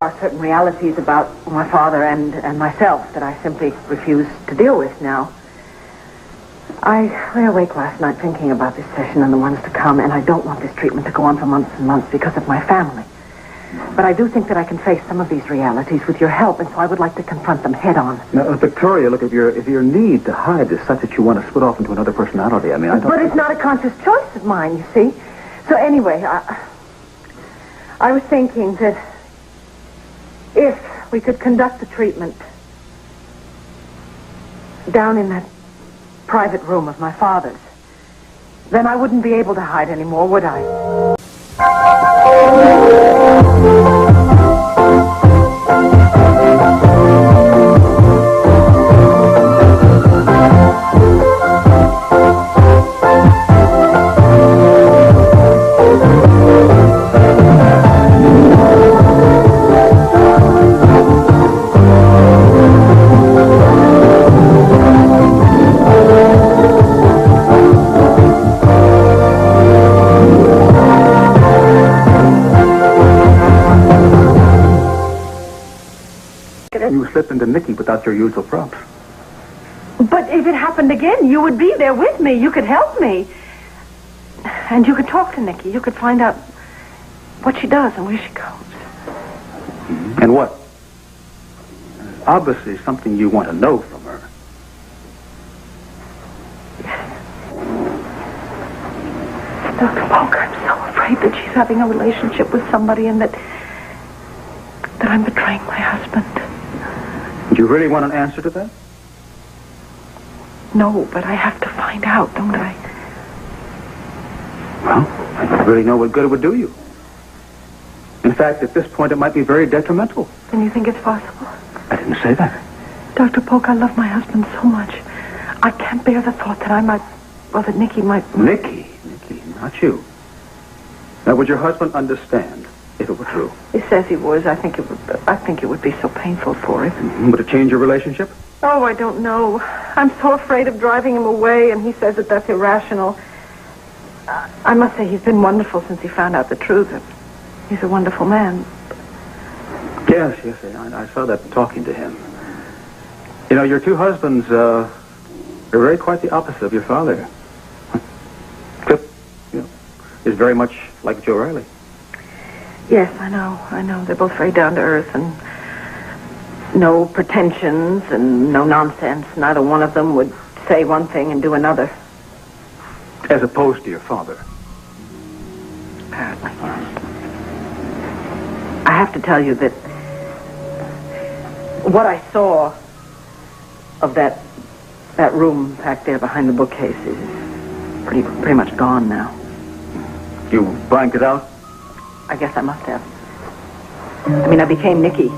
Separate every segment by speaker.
Speaker 1: are certain realities about my father and myself that I simply refuse to deal with now. I lay awake last night thinking about this session and the ones to come, and I don't want this treatment to go on for months and months because of my family. But I do think that I can face some of these realities with your help, and so I would like to confront them head on.
Speaker 2: Now, Victoria, look, if your need to hide is such that you want to split off into another personality, I mean, I don't...
Speaker 1: But it's not a conscious choice of mine, you see. So anyway, I was thinking that if we could conduct the treatment down in that private room of my father's, then I wouldn't be able to hide anymore, would I?
Speaker 2: You slipped into Niki without your usual props.
Speaker 1: But if it happened again, you would be there with me. You could help me. And you could talk to Niki. You could find out what she does and where she goes.
Speaker 2: Mm-hmm. And what? Obviously something you want to know from her.
Speaker 1: Yes. Dr. Polk, I'm so afraid that she's having a relationship with somebody and that I'm betraying my husband.
Speaker 2: You really want an answer to that?
Speaker 1: No, but I have to find out, don't I?
Speaker 2: Well, I don't really know what good it would do you. In fact, at this point, it might be very detrimental.
Speaker 1: Then you think it's possible?
Speaker 2: I didn't say that.
Speaker 1: Dr. Polk, I love my husband so much. I can't bear the thought that I might, well, that Niki might...
Speaker 2: Niki, not you. Now, would your husband understand if it were true?
Speaker 1: He says he would. I think it would be so painful for him.
Speaker 2: Mm-hmm. Would it change your relationship?
Speaker 1: Oh, I don't know. I'm so afraid of driving him away, and he says that that's irrational. I must say he's been wonderful since he found out the truth. He's a wonderful man.
Speaker 2: Yes, I saw that talking to him. You know, your two husbands, are very quite the opposite of your father. Clint, is very much like Joe Riley.
Speaker 1: Yes, I know. They're both very down to earth and no pretensions and no nonsense. Neither one of them would say one thing and do another.
Speaker 2: As opposed to your father.
Speaker 1: Apparently, yes. I have to tell you that what I saw of that room back there behind the bookcase is pretty much gone now.
Speaker 2: You blanked it out?
Speaker 1: I guess I must have. I mean, I became Niki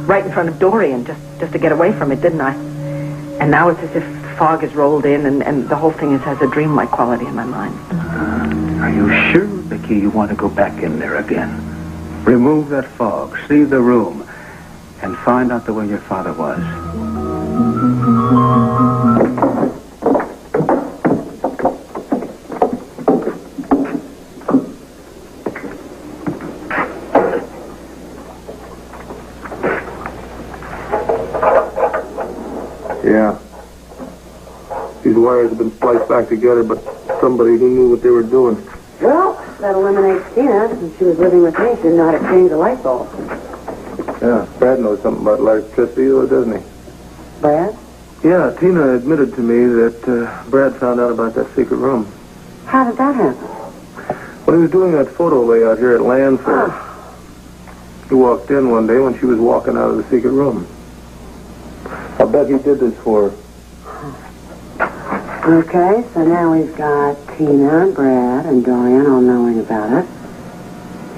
Speaker 1: right in front of Dorian just to get away from it, didn't I? And now it's as if fog has rolled in and the whole thing has a dreamlike quality in my mind.
Speaker 2: Are you sure, Viki, you want to go back in there again? Remove that fog, see the room, and find out the way your father was.
Speaker 3: Yeah. These wires have been spliced back together, but somebody who knew what they were doing.
Speaker 4: Well, that eliminates Tina. Since she was living with me, she didn't know how to change a light bulb.
Speaker 3: Yeah, Brad knows something about electricity, though, doesn't he?
Speaker 4: Brad?
Speaker 3: Yeah, Tina admitted to me that Brad found out about that secret room.
Speaker 4: How did that happen?
Speaker 3: When he was doing that photo layout here at Llanview, he walked in one day when she was walking out of the secret room. I bet he did this for her.
Speaker 4: Okay, so now we've got Tina, Brad, and Dorian all knowing about it.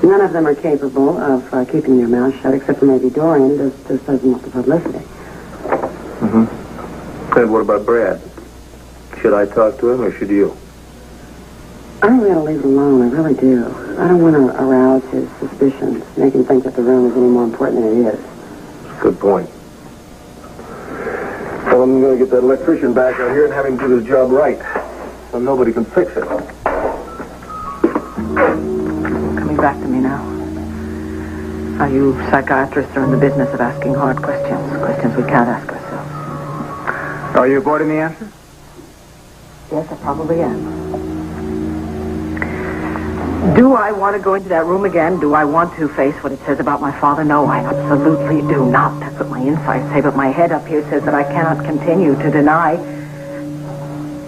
Speaker 4: None of them are capable of keeping their mouths shut, except for maybe Dorian just doesn't want the publicity.
Speaker 3: Mm-hmm. And what about Brad? Should I talk to him or should you?
Speaker 4: I think we ought to leave it alone, I really do. I don't want to arouse his suspicions, make him think that the room is any more important than it is.
Speaker 3: Good point. Well, I'm going to get that electrician back out here and have him do his job right, so nobody can fix it.
Speaker 1: Coming back to me now. How you psychiatrists are in the business of asking hard questions. Questions we can't ask ourselves.
Speaker 2: Are you avoiding the answer?
Speaker 1: Yes, I probably am. Do I want to go into that room again? Do I want to face what it says about my father? No, I absolutely do not. That's what my insides say, but my head up here says that I cannot continue to deny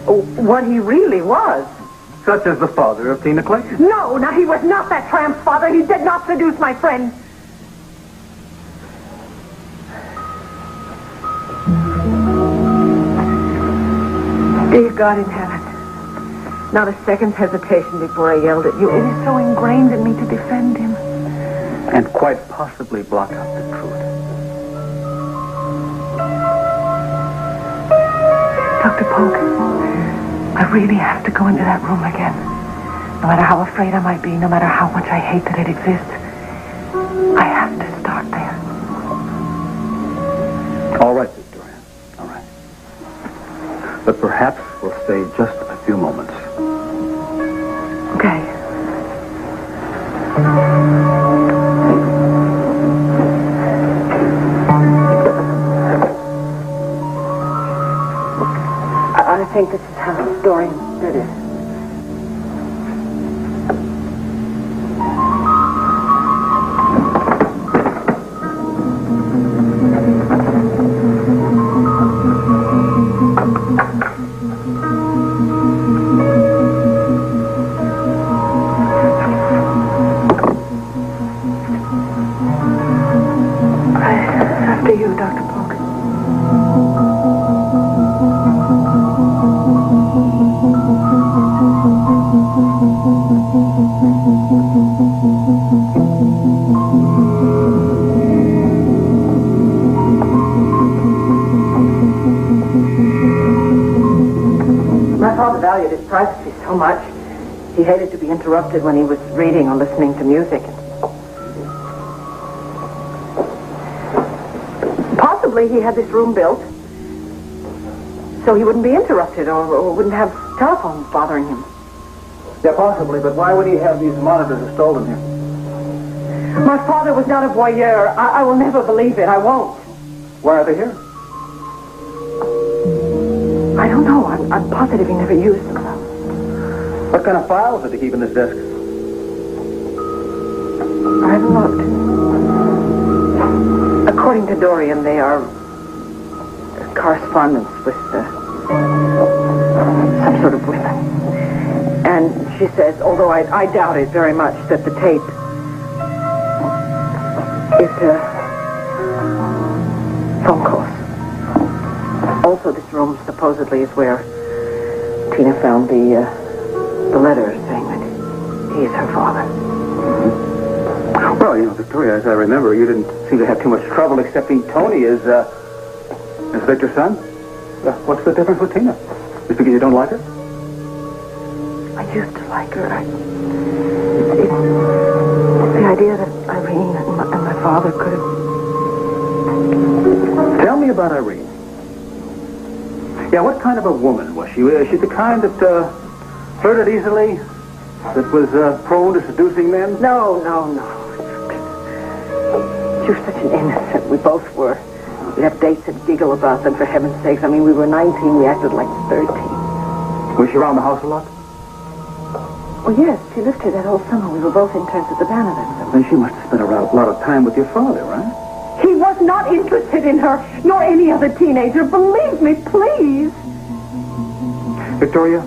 Speaker 1: what he really was.
Speaker 2: Such as the father of Tina Clayton.
Speaker 1: No, he was not that tramp's father. He did not seduce my friend. Dear God in heaven, not a second's hesitation before I yelled at you. It is so ingrained in me to defend him.
Speaker 2: And quite possibly block out the truth.
Speaker 1: Dr. Polk, I really have to go into that room again. No matter how afraid I might be, no matter how much I hate that it exists, I have to start there.
Speaker 2: All right, Victoria. All right. But perhaps we'll stay just a few moments.
Speaker 1: Okay. I think this is how Dorian did it. After you, Dr. Polk. My father valued his privacy so much. He hated to be interrupted when he was reading or listening to music. Possibly he had this room built so he wouldn't be interrupted or wouldn't have telephones bothering him.
Speaker 2: Yeah, possibly, but why would he have these monitors installed in here?
Speaker 1: My father was not a voyeur. I will never believe it. I won't.
Speaker 2: Why are they here?
Speaker 1: I don't know. I'm positive he never used them, though.
Speaker 2: What kind of files did he keep in his desk?
Speaker 1: I haven't looked. According to Dorian, they are correspondence with some sort of women. And she says, although I doubt it very much, that the tape is phone calls. Also, this room supposedly is where Tina found the letter saying that he is her father.
Speaker 2: Well, Victoria, as I remember, you didn't seem to have too much trouble accepting Tony as Victor's son. What's the difference with Tina? Just because you don't like her?
Speaker 1: I used to like her. It's the idea that Irene and my father could have...
Speaker 2: Tell me about Irene. Yeah, what kind of a woman was she? Was she the kind that flirted easily? That was prone to seducing men?
Speaker 1: No. She was such an innocent. We both were. We'd have dates and giggle about them, for heaven's sakes. I mean, we were 19. We acted like 13.
Speaker 2: Was she around the house a lot?
Speaker 1: Oh, yes. She lived here that whole summer. We were both interns at the Banner that summer.
Speaker 2: Then she must have spent a lot of time with your father, right?
Speaker 1: He was not interested in her, nor any other teenager. Believe me, please.
Speaker 2: Victoria,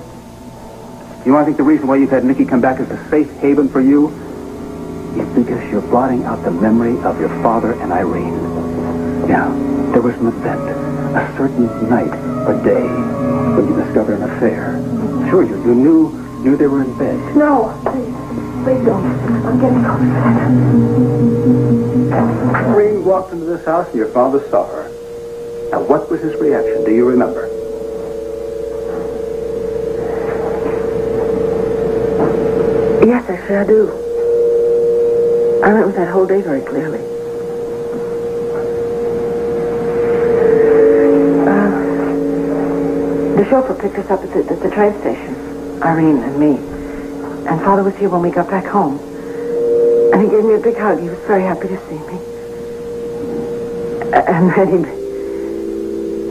Speaker 2: I think the reason why you've had Niki come back as a safe haven for you is because you're blotting out the memory of your father and Irene. Yeah, there was an event, a certain night or day when you discovered an affair. Sure, you knew they were in bed.
Speaker 1: No, please don't. I'm getting close to that.
Speaker 2: Irene walked into this house and your father saw her. Now, what was his reaction? Do you remember?
Speaker 1: Yes, actually, I do. I remember that whole day very clearly. The chauffeur picked us up at the train station, Irene and me. And Father was here when we got back home. And he gave me a big hug. He was very happy to see me. And then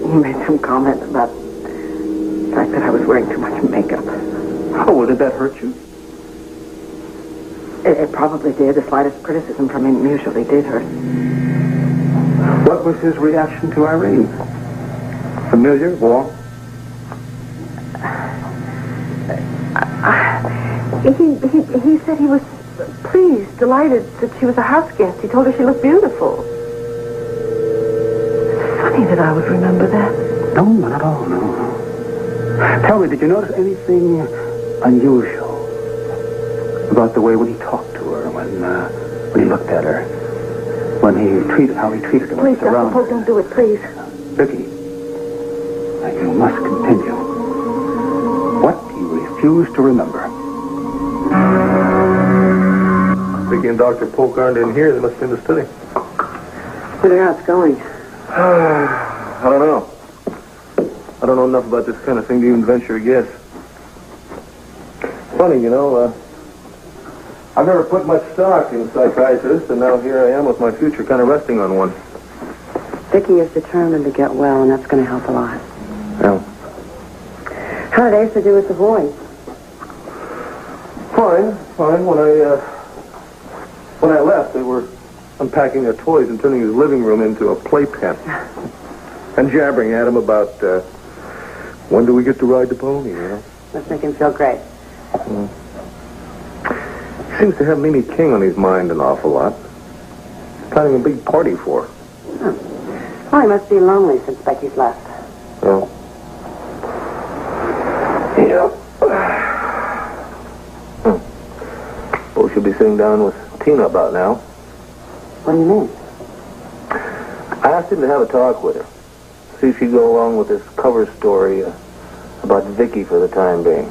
Speaker 1: he made some comment about the fact that I was wearing too much makeup.
Speaker 2: Oh, well, did that hurt you?
Speaker 1: It probably did. The slightest criticism from him usually did hurt.
Speaker 2: What was his reaction to Irene? Familiar? Warm?
Speaker 1: He said he was pleased, delighted that she was a house guest. He told her she looked beautiful. It's funny that I would remember that.
Speaker 2: No, not at all, no. Tell me, did you notice anything unusual about the way when he talked to her, when he looked at her, how he treated her?
Speaker 1: Please, Dr. Polk, don't do it, please.
Speaker 2: Viki, you must continue. What you refuse to remember.
Speaker 3: Viki and Dr. Polk aren't in here. They must be in the study.
Speaker 4: Wonder how it's going.
Speaker 3: I don't know. I don't know enough about this kind of thing to even venture a guess. Funny, I've never put much stock in psychiatrists, and now here I am with my future kind of resting on one.
Speaker 4: Viki is determined to get well, and that's going to help a lot.
Speaker 3: Yeah.
Speaker 4: How did Asa do with the boys?
Speaker 3: Fine. When I left, they were unpacking their toys and turning his living room into a playpen. And jabbering at him about, when do we get to ride the pony,
Speaker 4: Must make him feel great.
Speaker 3: He seems to have Mimi King on his mind an awful lot. Planning a big party for her.
Speaker 4: Oh. Well, he must be lonely since Becky's left.
Speaker 3: Yeah. Well, she'll be sitting down with Tina about now.
Speaker 4: What do you mean?
Speaker 3: I asked him to have a talk with her. See if she'd go along with this cover story about Viki for the time being.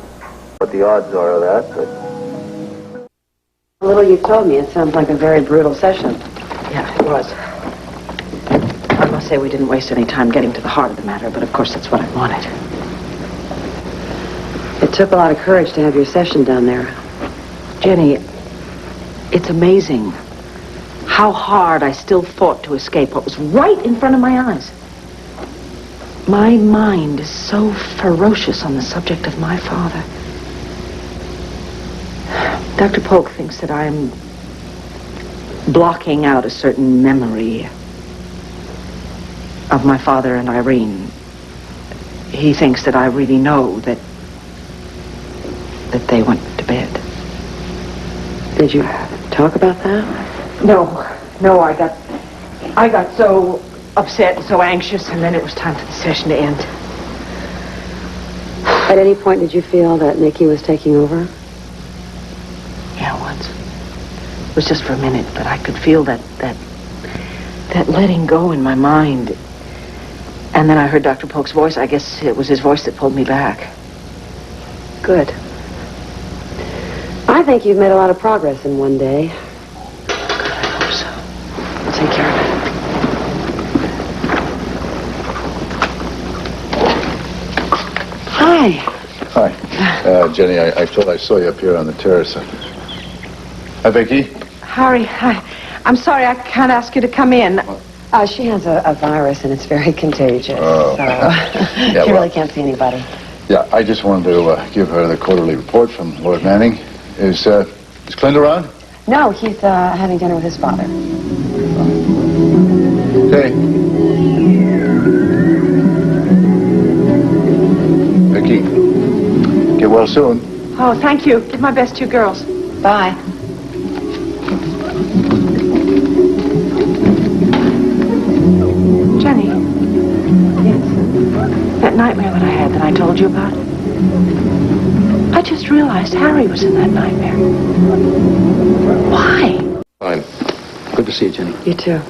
Speaker 3: What the odds are of that, but...
Speaker 4: A little you told me, it sounds like a very brutal session.
Speaker 1: Yeah, it was. I must say we didn't waste any time getting to the heart of the matter, but of course that's what I wanted.
Speaker 4: It took a lot of courage to have your session down there.
Speaker 1: Jenny, it's amazing how hard I still fought to escape what was right in front of my eyes. My mind is so ferocious on the subject of my father. Dr. Polk thinks that I'm blocking out a certain memory of my father and Irene. He thinks that I really know that they went to bed.
Speaker 4: Did you talk about that?
Speaker 1: No, I got so upset and so anxious, and then it was time for the session to end.
Speaker 4: At any point did you feel that Niki was taking over?
Speaker 1: Yeah, once. It was just for a minute, but I could feel that letting go in my mind. And then I heard Dr. Polk's voice. I guess it was his voice that pulled me back.
Speaker 4: Good. I think you've made a lot of progress in one day.
Speaker 1: Good, I hope so. Take care of it. Hi.
Speaker 5: Hi. Jenny, I thought I saw you up here on the terrace. Hi, Viki.
Speaker 1: Harry, I'm sorry I can't ask you to come in.
Speaker 4: She has a virus, and it's very contagious.
Speaker 5: Oh.
Speaker 4: So
Speaker 5: Yeah,
Speaker 4: she really can't see anybody.
Speaker 5: Yeah, I just wanted to give her the quarterly report from Lord Manning. Is Clint around?
Speaker 4: No, he's having dinner with his father.
Speaker 5: Okay. Viki, get well soon.
Speaker 1: Oh, thank you. Give my best to you girls.
Speaker 4: Bye.
Speaker 1: Jenny. Yes. That nightmare that I had that I told you about. I just realized Harry was in that nightmare. Why?
Speaker 6: Fine. Good to see you, Jenny.
Speaker 4: You too.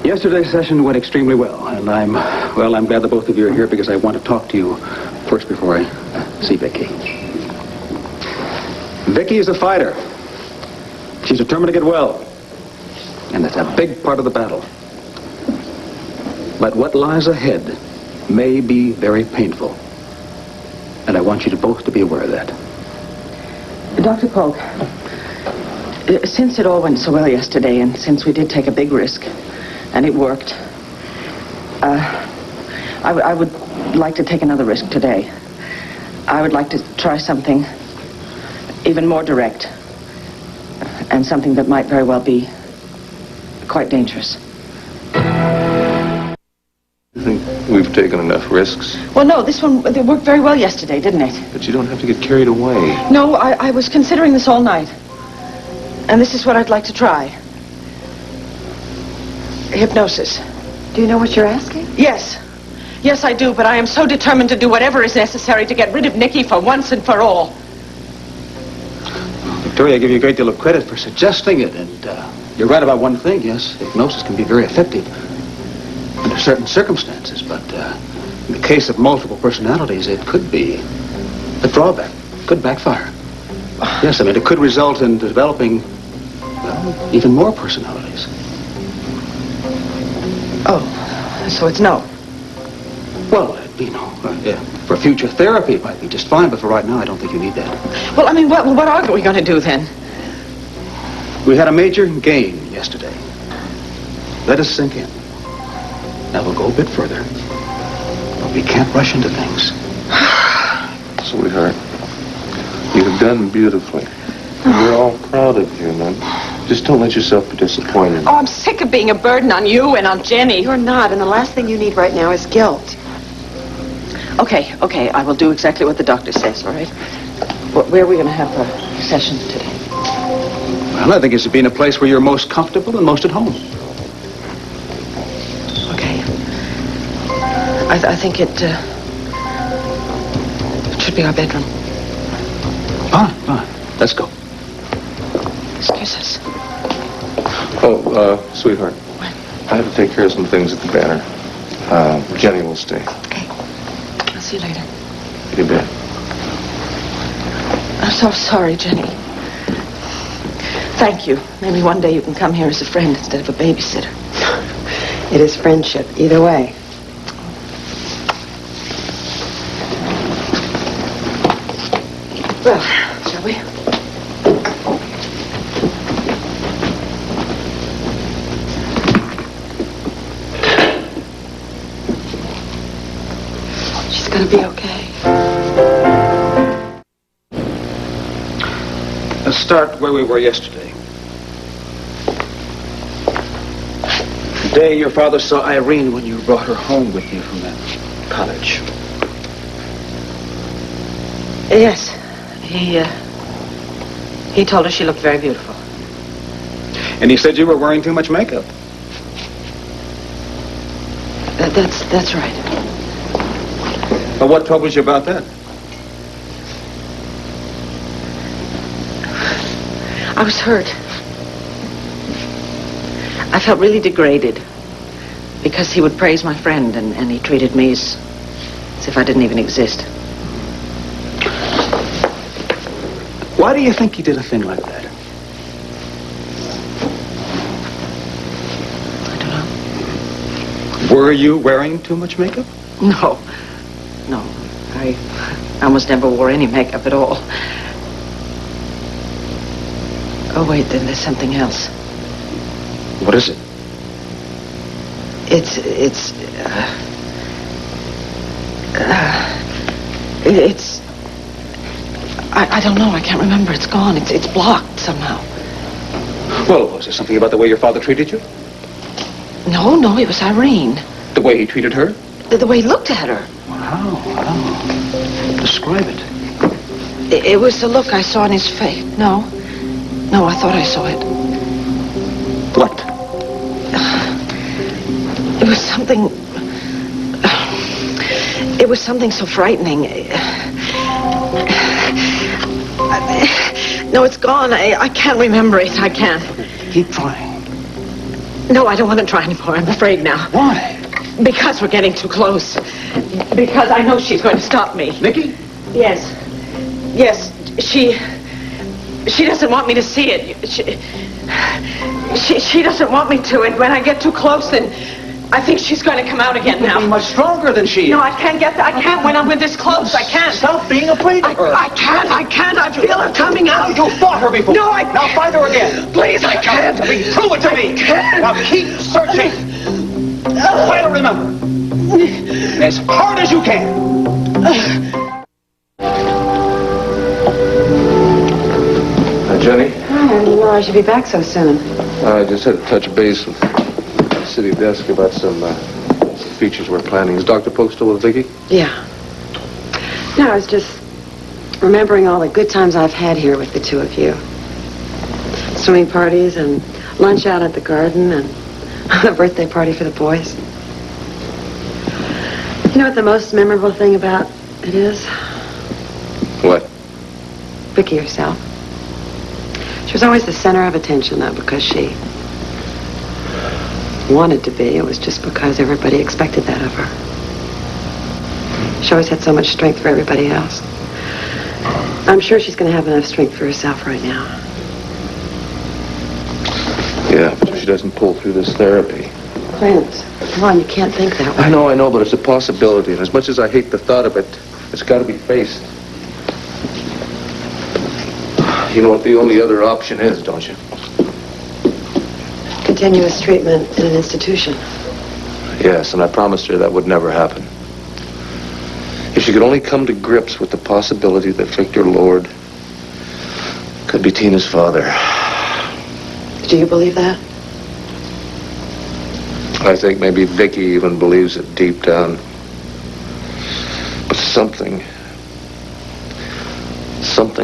Speaker 6: Yesterday's session went extremely well, and I'm glad that both of you are here because I want to talk to you first before I see Viki. Viki is a fighter. She's determined to get well, and that's a big part of the battle. But what lies ahead may be very painful, and I want you both to be aware of that.
Speaker 1: Dr. Polk, Since it all went so well yesterday, and since we did take a big risk, and it worked, I would like to take another risk today. I would like to try something even more direct, and something that might very well be quite dangerous.
Speaker 3: You think we've taken enough risks?
Speaker 1: Well, no, this one it worked very well yesterday, didn't it?
Speaker 3: But you don't have to get carried away.
Speaker 1: No, I was considering this all night. And this is what I'd like to try. Hypnosis.
Speaker 4: Do you know what you're asking?
Speaker 1: Yes. Yes, I do, but I am so determined to do whatever is necessary to get rid of Niki for once and for all.
Speaker 6: Victoria, I give you a great deal of credit for suggesting it, and you're right about one thing, yes. Hypnosis can be very effective under certain circumstances, but in the case of multiple personalities, it could be a drawback. It could backfire. Yes, I mean, it could result in developing, well, even more personalities.
Speaker 1: Oh, so it's no.
Speaker 6: Well, you know, for future therapy it might be just fine, but for right now, I don't think you need that.
Speaker 1: Well, I mean, what are we going to do then?
Speaker 6: We had a major gain yesterday. Let us sink in. Now we'll go a bit further. But we can't rush into things.
Speaker 3: Sweetheart, you've done beautifully. We're all proud of you, man. Just don't let yourself be disappointed.
Speaker 1: Oh, I'm sick of being a burden on you and on Jenny.
Speaker 4: You're not, and the last thing you need right now is guilt.
Speaker 1: Okay, I will do exactly what the doctor says, all right? Where are we going to have our session today?
Speaker 6: Well, I think it should be in a place where you're most comfortable and most at home.
Speaker 1: Okay. I think it should be our bedroom.
Speaker 6: Fine. Let's go.
Speaker 1: Excuse us.
Speaker 3: Oh, sweetheart.
Speaker 1: What?
Speaker 3: I have to take care of some things at the Banner. Jenny will stay.
Speaker 1: Okay. I'll see you later.
Speaker 3: You bet.
Speaker 1: I'm so sorry, Jenny. Thank you. Maybe one day you can come here as a friend instead of a babysitter.
Speaker 4: It is friendship, either way.
Speaker 1: Well, shall we? She's gonna be okay.
Speaker 6: Let's start where we were yesterday. The day your father saw Irene when you brought her home with you from that college.
Speaker 1: Yes. He told her she looked very beautiful.
Speaker 6: And he said you were wearing too much makeup.
Speaker 1: That's right.
Speaker 6: Well, what troubles you about that?
Speaker 1: I was hurt. I felt really degraded because he would praise my friend and he treated me as if I didn't even exist.
Speaker 6: Why do you think he did a thing like that?
Speaker 1: I don't know.
Speaker 6: Were you wearing too much makeup?
Speaker 1: No. I almost never wore any makeup at all. Oh, wait, then there's something else.
Speaker 6: What is it?
Speaker 1: It's I don't know. I can't remember. It's gone. It's blocked somehow.
Speaker 6: Well, was there something about the way your father treated you?
Speaker 1: No, it was Irene.
Speaker 6: The way he treated her?
Speaker 1: The way he looked at her.
Speaker 6: How? Describe it.
Speaker 1: It was the look I saw in his face. No, I thought I saw it.
Speaker 6: What?
Speaker 1: It was something so frightening. No, it's gone. I can't remember it. I can't.
Speaker 6: Keep trying.
Speaker 1: No, I don't want to try anymore. I'm afraid now.
Speaker 6: Why?
Speaker 1: Because we're getting too close. Because I know she's going to stop me.
Speaker 6: Niki?
Speaker 1: Yes. She doesn't want me to see it. She doesn't want me to. And when I get too close, then I think she's going to come out again now.
Speaker 6: You're much stronger than she is.
Speaker 1: No, I can't get that. I can't when I'm with this close. I can't.
Speaker 6: Stop being afraid of her.
Speaker 1: I can't. I feel her coming out.
Speaker 6: You fought her before.
Speaker 1: No, I...
Speaker 6: Now fight her again.
Speaker 1: Please, I can't.
Speaker 6: Prove it to me. Now keep searching. Try to remember. As hard as you can.
Speaker 3: Jenny?
Speaker 4: I didn't know I should be back so soon.
Speaker 3: I just had to touch base with the city desk about some features we're planning. Is Dr. Polk still with Viki?
Speaker 4: Yeah. No, I was just remembering all the good times I've had here with the two of you. Swimming parties and lunch out at the garden and a birthday party for the boys. You know what the most memorable thing about it is?
Speaker 3: What?
Speaker 4: Viki herself. She was always the center of attention, though, because she wanted to be. It was just because everybody expected that of her. She always had so much strength for everybody else. I'm sure she's going to have enough strength for herself right now.
Speaker 3: Yeah, but if she doesn't pull through this therapy.
Speaker 4: Clint, come on, you can't think that way.
Speaker 3: I know, but it's a possibility. And as much as I hate the thought of it, it's got to be faced. You know what the only other option is, don't you?
Speaker 4: Continuous treatment in an institution.
Speaker 3: Yes, and I promised her that would never happen. If she could only come to grips with the possibility that Victor Lord could be Tina's father.
Speaker 4: Do you believe that?
Speaker 3: I think maybe Viki even believes it deep down. But something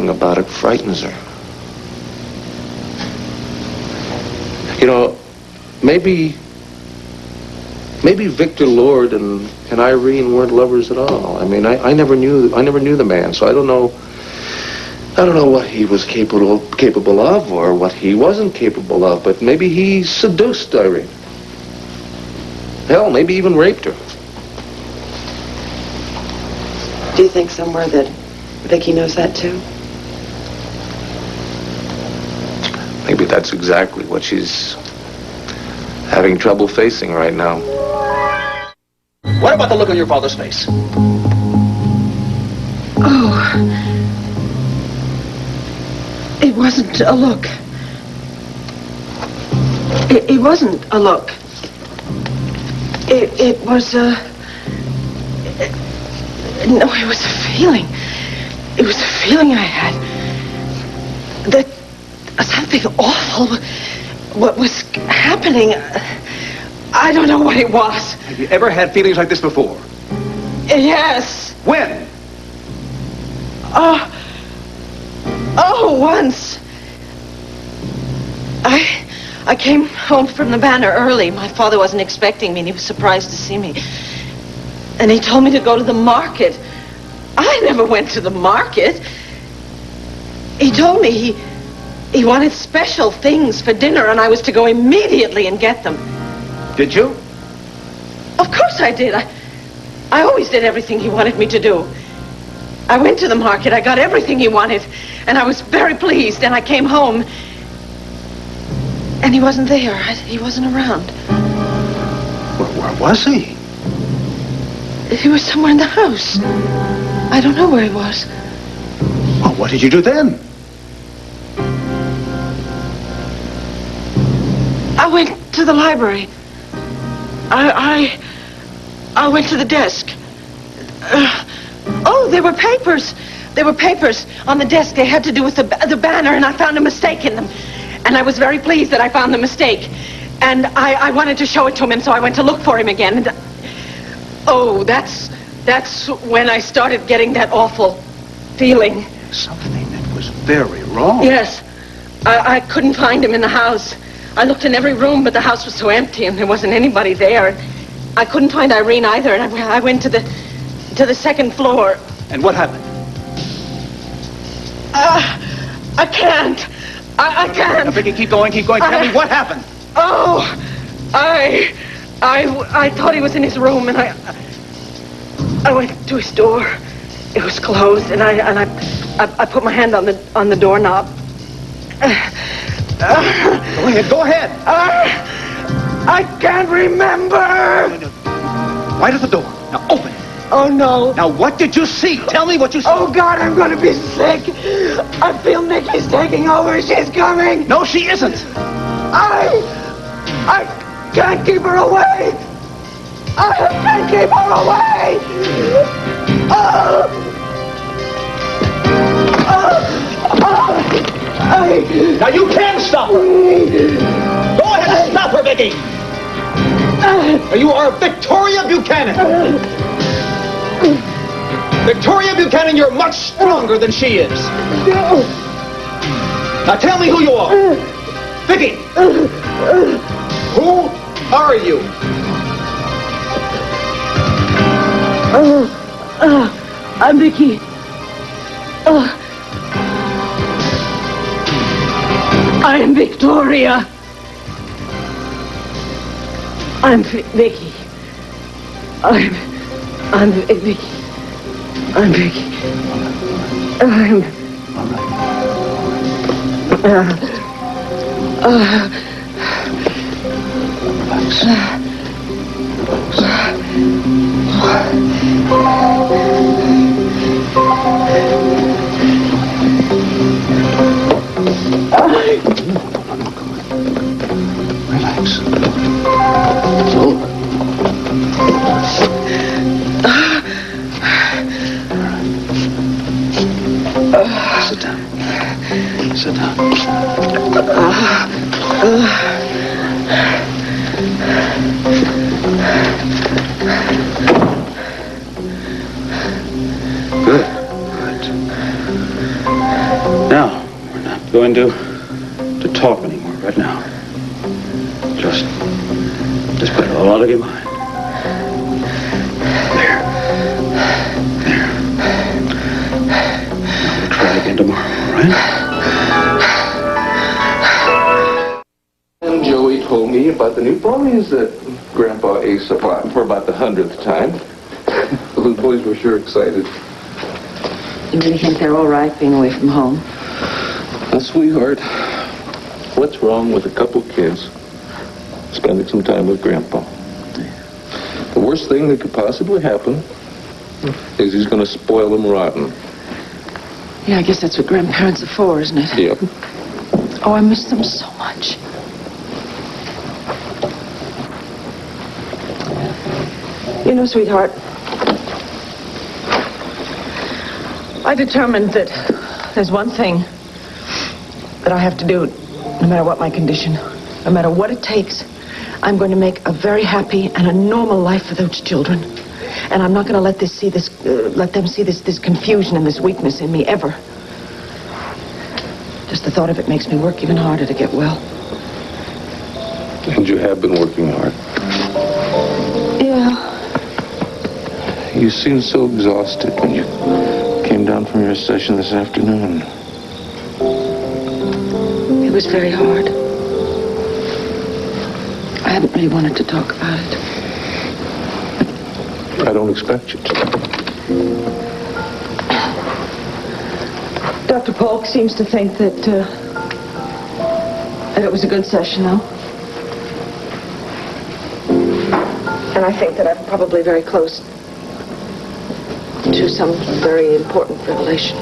Speaker 3: about it frightens her. You know, maybe Victor Lord and Irene weren't lovers at all. I mean, I never knew the man, so I don't know what he was capable of or what he wasn't capable of, but maybe he seduced Irene. Hell, maybe even raped her.
Speaker 4: Do you think somewhere that Viki knows that too?
Speaker 3: Maybe that's exactly what she's having trouble facing right now.
Speaker 6: What about the look on your father's face?
Speaker 1: Oh. It wasn't a look. It wasn't a look. It was a... No, it was a feeling. It was a feeling I had. That something awful... What was happening... I don't know what it was.
Speaker 6: Have you ever had feelings like this before?
Speaker 1: Yes.
Speaker 6: When?
Speaker 1: Once. I came home from the Banner early. My father wasn't expecting me, and he was surprised to see me. And he told me to go to the market. I never went to the market. He told me he wanted special things for dinner, and I was to go immediately and get them.
Speaker 6: Did you?
Speaker 1: Of course I did. I always did everything he wanted me to do. I went to the market, I got everything he wanted, and I was very pleased, and I came home, and he wasn't there. He wasn't around.
Speaker 6: Where was he?
Speaker 1: He was somewhere in the house. I don't know where he was.
Speaker 6: Well, what did you do then?
Speaker 1: I went to the library. I went to the desk. There were papers. There were papers on the desk. They had to do with the Banner, and I found a mistake in them. And I was very pleased that I found the mistake. And I wanted to show it to him, and so I went to look for him again. And, that's when I started getting that awful feeling.
Speaker 6: Something that was very wrong.
Speaker 1: Yes. I couldn't find him in the house. I looked in every room, but the house was so empty, and there wasn't anybody there. I couldn't find Irene either, and I went to the second floor.
Speaker 6: And what happened?
Speaker 1: I can't. I can't.
Speaker 6: Now, Viki, keep going. Tell me what happened.
Speaker 1: I thought he was in his room, and I went to his door. It was closed, and I put my hand on the doorknob.
Speaker 6: Go ahead.
Speaker 7: I can't remember!
Speaker 6: Right at the door. Now open it.
Speaker 7: Oh, no.
Speaker 6: Now, what did you see? Tell me what you saw.
Speaker 7: Oh, God, I'm going to be sick. I feel Niki's taking over. She's coming.
Speaker 6: No, she isn't.
Speaker 7: I can't keep her away. I can't keep her away.
Speaker 6: Now, you can stop her. Go ahead and stop her, Viki. Now, you are Victoria Buchanan. Victoria Buchanan, you're much stronger than she is. Now tell me who you are. Viki! Who are you?
Speaker 7: I'm Viki. I am Victoria. I'm Viki. I'm Viki. I'm Viki.
Speaker 6: Relax. It's over. Sit down. Sit down. Good. Now, we're not going to talk anymore right now. Just put it all out of your mind. There. Now we'll try again tomorrow, all right?
Speaker 3: And Joey told me about the new ponies that Grandpa Ace bought for about the 100th time. The boys were sure excited.
Speaker 4: You really think they're all right being away from home?
Speaker 3: Now, sweetheart, what's wrong with a couple kids spending some time with Grandpa? The worst thing that could possibly happen is he's going to spoil them rotten.
Speaker 4: Yeah, I guess that's what grandparents are for, isn't it?
Speaker 3: Yep.
Speaker 4: Oh, I miss them so much. You know, sweetheart, I determined that there's one thing that I have to do, no matter what my condition, no matter what it takes. I'm going to make a very happy and a normal life for those children. And I'm not going to let them see this confusion and this weakness in me ever. Just the thought of it makes me work even harder to get well.
Speaker 3: And you have been working hard.
Speaker 4: Yeah.
Speaker 3: You seemed so exhausted when you came down from your session this afternoon.
Speaker 4: It was very hard. I haven't really wanted to talk about it.
Speaker 3: I don't expect you to.
Speaker 4: Dr. Polk seems to think that it was a good session, though. And I think that I'm probably very close to some very important revelation.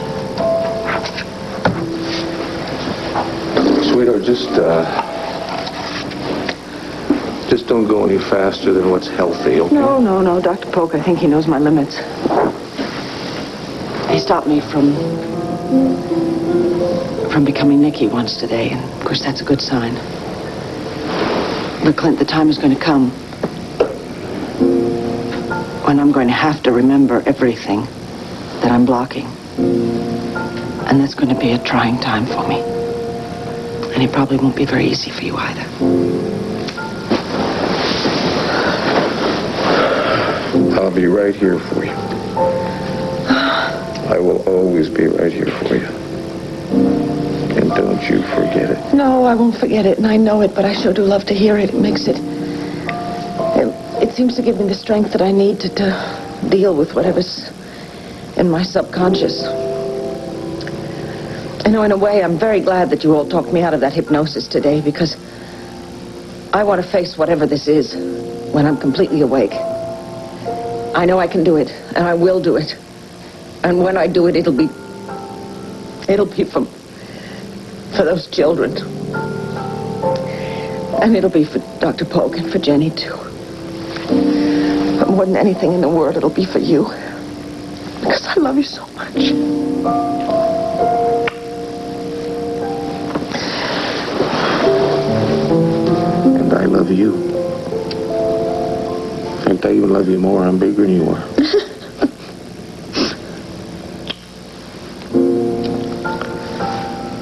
Speaker 3: Sweetheart, just don't go any faster than what's healthy, okay?
Speaker 4: No, Dr. Polk, I think he knows my limits. He stopped me from becoming Niki once today, and of course that's a good sign. But Clint, the time is going to come when I'm going to have to remember everything that I'm blocking. And that's going to be a trying time for me. And it probably won't be very easy for you either.
Speaker 3: I'll be right here for you. I will always be right here for you. And don't you forget it.
Speaker 4: No, I won't forget it, and I know it, but I sure do love to hear it. It makes it seems to give me the strength that I need to deal with whatever's in my subconscious. You know, in a way, I'm very glad that you all talked me out of that hypnosis today, because
Speaker 1: I want to face whatever this is when I'm completely awake. I know I can do it, and I will do it. And when I do it, it'll be for those children. And it'll be for Dr. Polk and for Jenny, too. But more than anything in the world, it'll be for you. Because I love you so much.
Speaker 3: And I love you. In fact, I even love you more. I'm bigger than you are.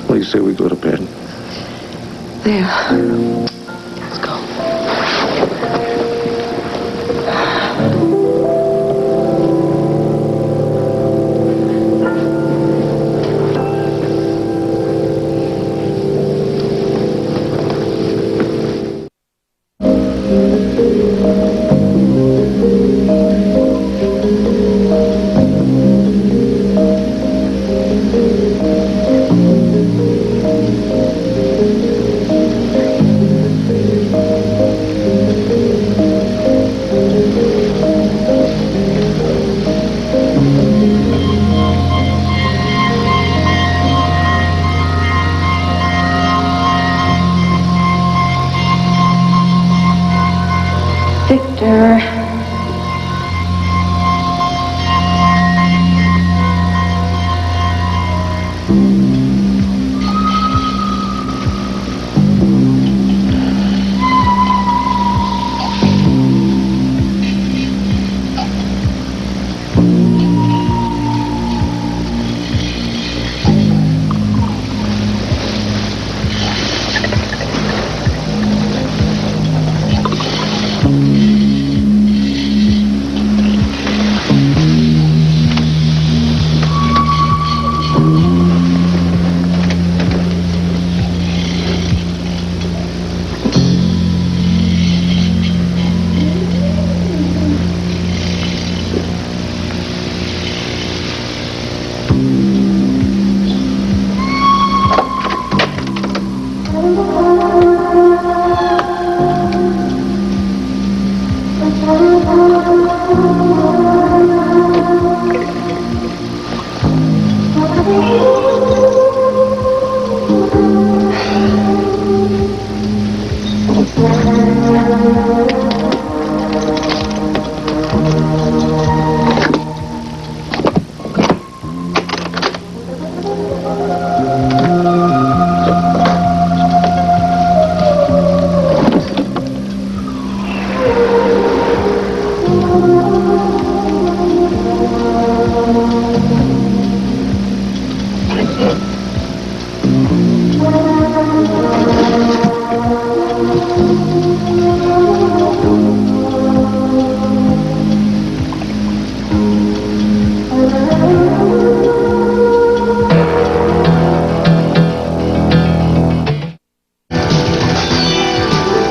Speaker 3: What do you say we go to bed?
Speaker 1: There. Let's go.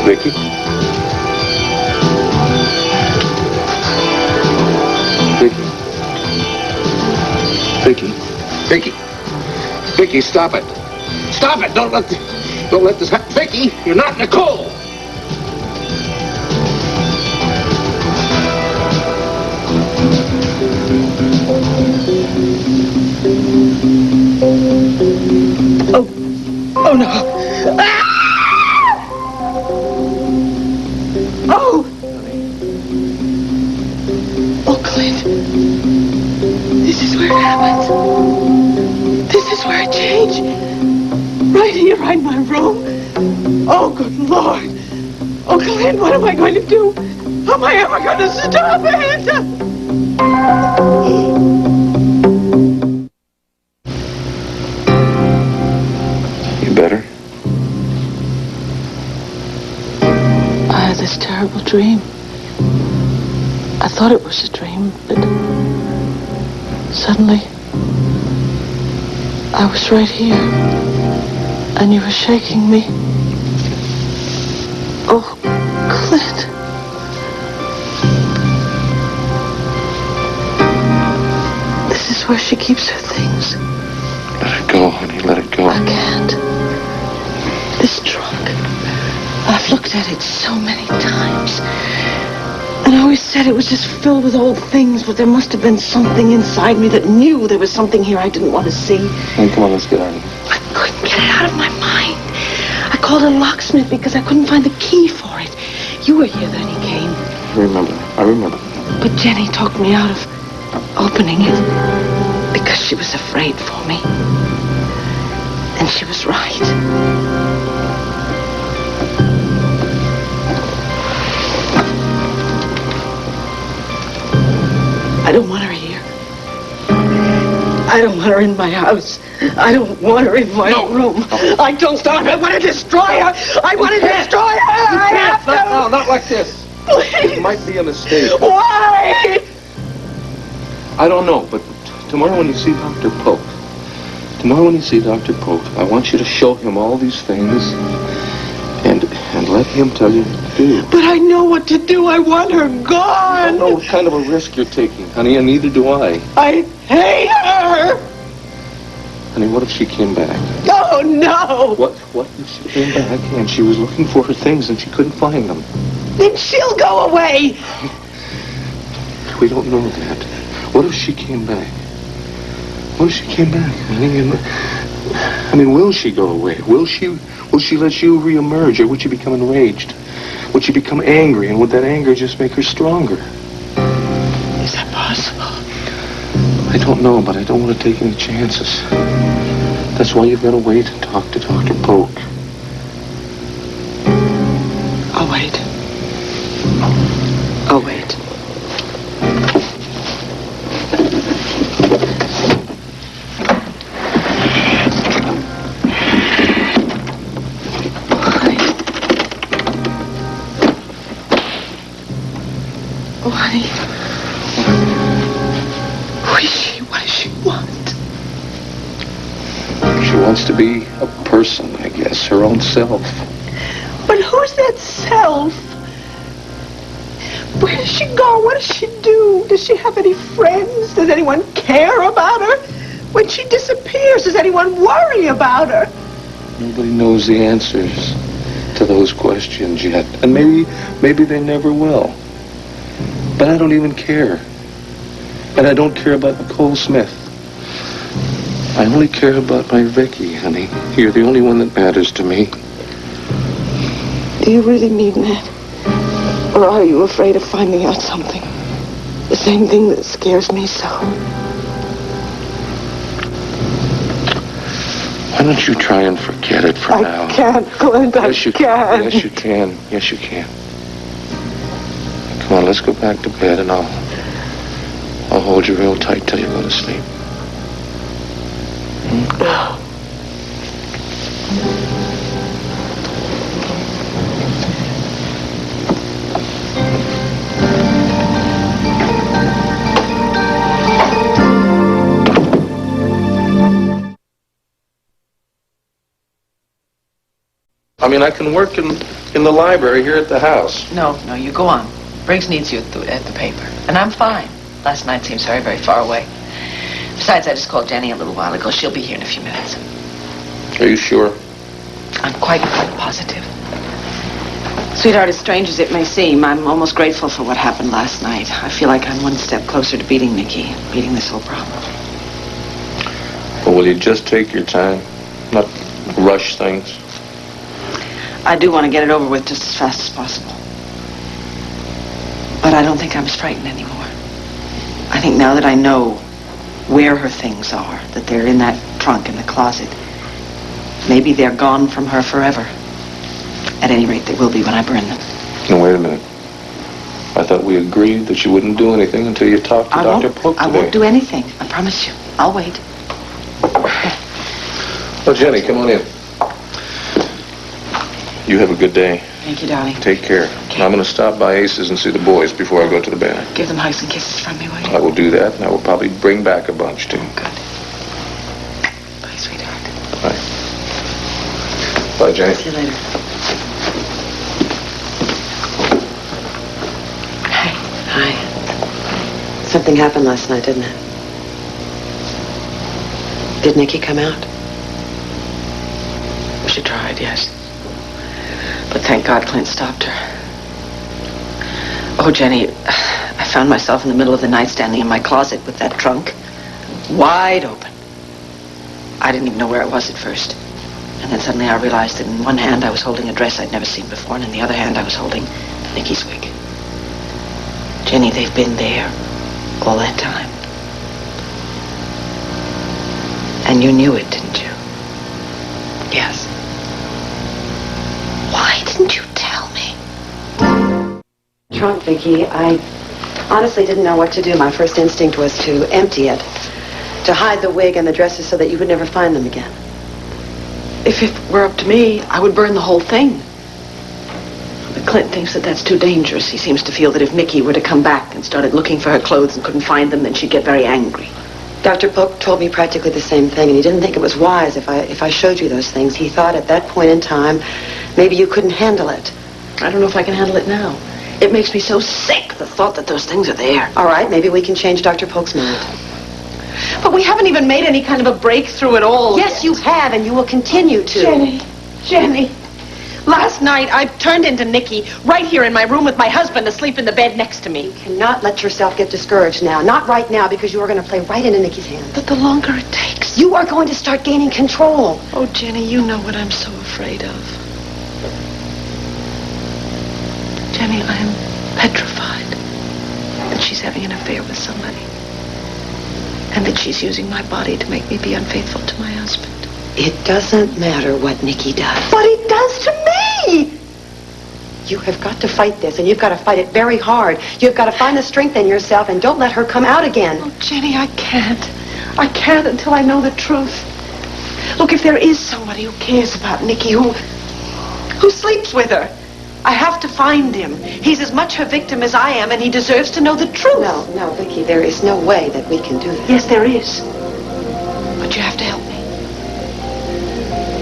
Speaker 3: Viki? Viki? Viki? Viki? Viki, stop it. Stop it! Don't let this happen. Viki, you're not Nicole!
Speaker 7: Oh no! Ah! Oh! Oh, Clint. This is where it happens. This is where it changed. Right here, right in my room. Oh, good Lord. Oh, Clint, what am I going to do? How am I ever going to stop it?
Speaker 3: Better?
Speaker 8: I had this terrible dream. I thought it was a dream, but suddenly I was right here and you were shaking me. Oh, Clint. This is where she keeps her things.
Speaker 3: Let it go, honey, let it go.
Speaker 8: I can't. This trunk, I've looked at it said it was just filled with old things, but there must have been something inside me that knew there was something here I didn't want to see.
Speaker 3: Hey, come on, let's get out of here.
Speaker 8: I couldn't get it out of my mind. I called a locksmith because I couldn't find the key for it. You were here then he came.
Speaker 3: I remember.
Speaker 8: But Jenny talked me out of opening it because she was afraid for me. And she was right. I don't want her here. I don't want her in my house. I don't want her in my room. No. I don't stop. I want to destroy her. I want to destroy her. I have to.
Speaker 3: No, not like this.
Speaker 8: Please.
Speaker 3: It might be a mistake.
Speaker 8: Why?
Speaker 3: I don't know, but tomorrow when you see Dr. Pope, I want you to show him all these things and let him tell you what to do.
Speaker 8: But I know what to do. I want her gone.
Speaker 3: I don't know what kind of a risk you're taking, honey, and neither do I.
Speaker 8: I hate her.
Speaker 3: Honey, what if she came back?
Speaker 8: Oh, no.
Speaker 3: What if she came back and she was looking for her things and she couldn't find them?
Speaker 8: Then she'll go away.
Speaker 3: We don't know that. What if she came back? What if she came back, honey? I mean, will she go away? Will she let you reemerge, or would she become enraged? Would she become angry, and would that anger just make her stronger?
Speaker 8: Is that possible?
Speaker 3: I don't know, but I don't want to take any chances. That's why you've got to wait and talk to Dr. Polk.
Speaker 8: I'll wait. I'll wait. Oh, honey. What does she want?
Speaker 3: She wants to be a person, I guess, her own self.
Speaker 8: But who's that self? Where does she go? What does she do? Does she have any friends? Does anyone care about her? When she disappears, does anyone worry about her?
Speaker 3: Nobody knows the answers to those questions yet. And maybe they never will. But I don't even care. And I don't care about Nicole Smith. I only care about my Viki, honey. You're the only one that matters to me.
Speaker 8: Do you really mean that? Or are you afraid of finding out something? The same thing that scares me so.
Speaker 3: Why don't you try and forget it for now?
Speaker 8: I can't, Clint.
Speaker 3: Yes, you can. Yes, you can. Yes, you can. Come on, let's go back to bed, and I'll hold you real tight till you go to sleep. I mean, I can work in the library here at the house.
Speaker 9: No, you go on. Briggs needs you at the paper. And I'm fine. Last night seems very, very far away. Besides, I just called Jenny a little while ago. She'll be here in a few minutes.
Speaker 3: Are you sure?
Speaker 9: I'm quite positive.
Speaker 4: Sweetheart, as strange as it may seem, I'm almost grateful for what happened last night. I feel like I'm one step closer to beating Niki, beating this whole problem.
Speaker 3: Well, will you just take your time? Not rush things?
Speaker 4: I do want to get it over with just as fast as possible. But I don't think I'm as frightened anymore. I think now that I know where her things are, that they're in that trunk in the closet, maybe they're gone from her forever. At any rate, they will be when I burn them.
Speaker 3: No, wait a minute. I thought we agreed that you wouldn't do anything until you talked to Dr. Polk today.
Speaker 4: I won't do anything. I promise you. I'll wait.
Speaker 3: Oh, Jenny, come on in. You have a good day.
Speaker 4: Thank you, darling.
Speaker 3: Take care. Okay. I'm going to stop by Ace's and see the boys before I go to the band.
Speaker 4: Give them hugs and kisses from me, will you?
Speaker 3: I will do that, and I will probably bring back a bunch, too.
Speaker 4: Good. Bye, sweetheart.
Speaker 3: Bye. Bye, Jenny.
Speaker 4: See you later. Hi. Something happened last night, didn't it? Did Niki come out?
Speaker 9: She tried, yes. But thank God Clint stopped her. Oh, Jenny, I found myself in the middle of the night standing in my closet with that trunk wide open. I didn't even know where it was at first. And then suddenly I realized that in one hand I was holding a dress I'd never seen before, and in the other hand I was holding Niki's wig. Jenny, they've been there all that time. And you knew it, didn't you? Yes. Why didn't you tell me?
Speaker 4: Trunk, Viki. I honestly didn't know what to do. My first instinct was to empty it, to hide the wig and the dresses so that you would never find them again.
Speaker 9: If it were up to me, I would burn the whole thing. But Clint thinks that that's too dangerous. He seems to feel that if Niki were to come back and started looking for her clothes and couldn't find them, then she'd get very angry.
Speaker 4: Dr. Polk told me practically the same thing, and he didn't think it was wise if I showed you those things. He thought at that point in time, maybe you couldn't handle it.
Speaker 9: I don't know if I can handle it now. It makes me so sick, the thought that those things are there.
Speaker 4: All right, maybe we can change Dr. Polk's mind.
Speaker 9: But we haven't even made any kind of a breakthrough at all.
Speaker 4: Yes, you have, and you will continue to.
Speaker 9: Jenny. Last night, I turned into Niki right here in my room with my husband asleep in the bed next to me.
Speaker 4: You cannot let yourself get discouraged now. Not right now, because you are going to play right into Niki's hands.
Speaker 9: But the longer it takes...
Speaker 4: You are going to start gaining control.
Speaker 9: Oh, Jenny, you know what I'm so afraid of. Jenny, I am petrified that she's having an affair with somebody. And that she's using my body to make me be unfaithful to my husband.
Speaker 4: It doesn't matter what Niki does.
Speaker 9: But it does to me!
Speaker 4: You have got to fight this, and you've got to fight it very hard. You've got to find the strength in yourself, and don't let her come out again.
Speaker 9: Oh, Jenny, I can't. I can't until I know the truth. Look, if there is somebody who cares about Niki, who sleeps with her, I have to find him. He's as much her victim as I am, and he deserves to know the truth.
Speaker 4: No, Viki, there is no way that we can do that.
Speaker 9: Yes, there is. But you have to help me.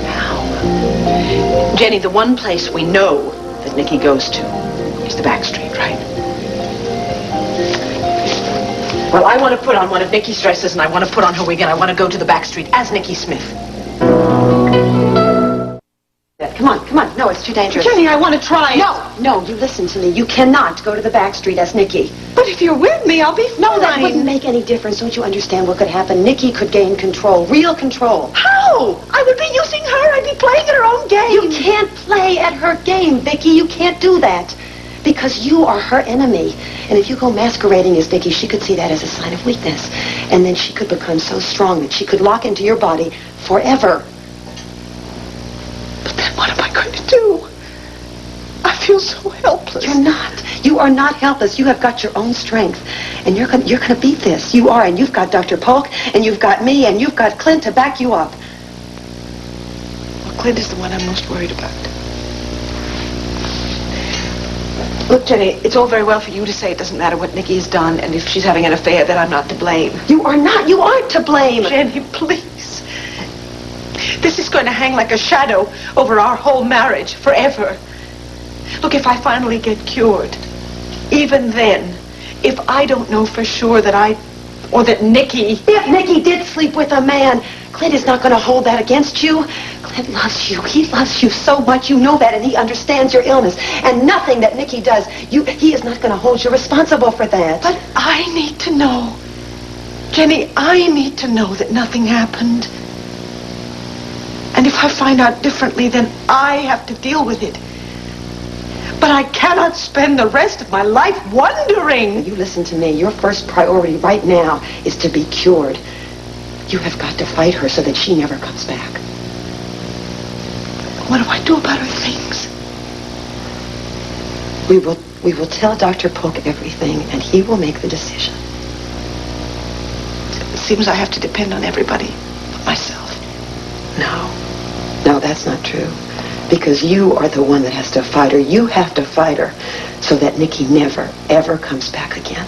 Speaker 9: How? Jenny, the one place we know that Niki goes to is the back street, right? Well, I want to put on one of Niki's dresses, and I want to put on her wig, and I want to go to the back street as Niki Smith.
Speaker 4: Come on. No, it's too dangerous.
Speaker 9: Jenny, I want to try it.
Speaker 4: No, you listen to me. You cannot go to the back street as Niki.
Speaker 9: But if you're with me, I'll be fine.
Speaker 4: No, that wouldn't make any difference. Don't you understand what could happen? Niki could gain control, real control.
Speaker 9: How? I would be using her. I'd be playing at her own game.
Speaker 4: You can't play at her game, Viki. You can't do that. Because you are her enemy. And if you go masquerading as Viki, she could see that as a sign of weakness. And then she could become so strong that she could lock into your body forever.
Speaker 9: But then what am I going to do? I feel so helpless.
Speaker 4: You're not. You are not helpless. You have got your own strength. And you're going to beat this. You are. And you've got Dr. Polk, and you've got me, and you've got Clint to back you up.
Speaker 9: Well, Clint is the one I'm most worried about. Look, Jenny, it's all very well for you to say it doesn't matter what Niki has done, and if she's having an affair, that I'm not to blame.
Speaker 4: You are not. You aren't to blame.
Speaker 9: Jenny, please. This is going to hang like a shadow over our whole marriage forever. Look, if I finally get cured, even then, if I don't know for sure that Niki...
Speaker 4: If Niki did sleep with a man, Clint is not going to hold that against you. Clint loves you. He loves you so much. You know that, and he understands your illness. And nothing that Niki does, he is not going to hold you responsible for that.
Speaker 9: But I need to know. Jenny, I need to know that nothing happened. And if I find out differently, then I have to deal with it. But I cannot spend the rest of my life wondering.
Speaker 4: You listen to me. Your first priority right now is to be cured. You have got to fight her so that she never comes back.
Speaker 9: What do I do about her things?
Speaker 4: We will tell Dr. Polk everything, and he will make the decision.
Speaker 9: It seems I have to depend on everybody but myself.
Speaker 4: No, that's not true. Because you are the one that has to fight her. You have to fight her so that Niki never, ever comes back again.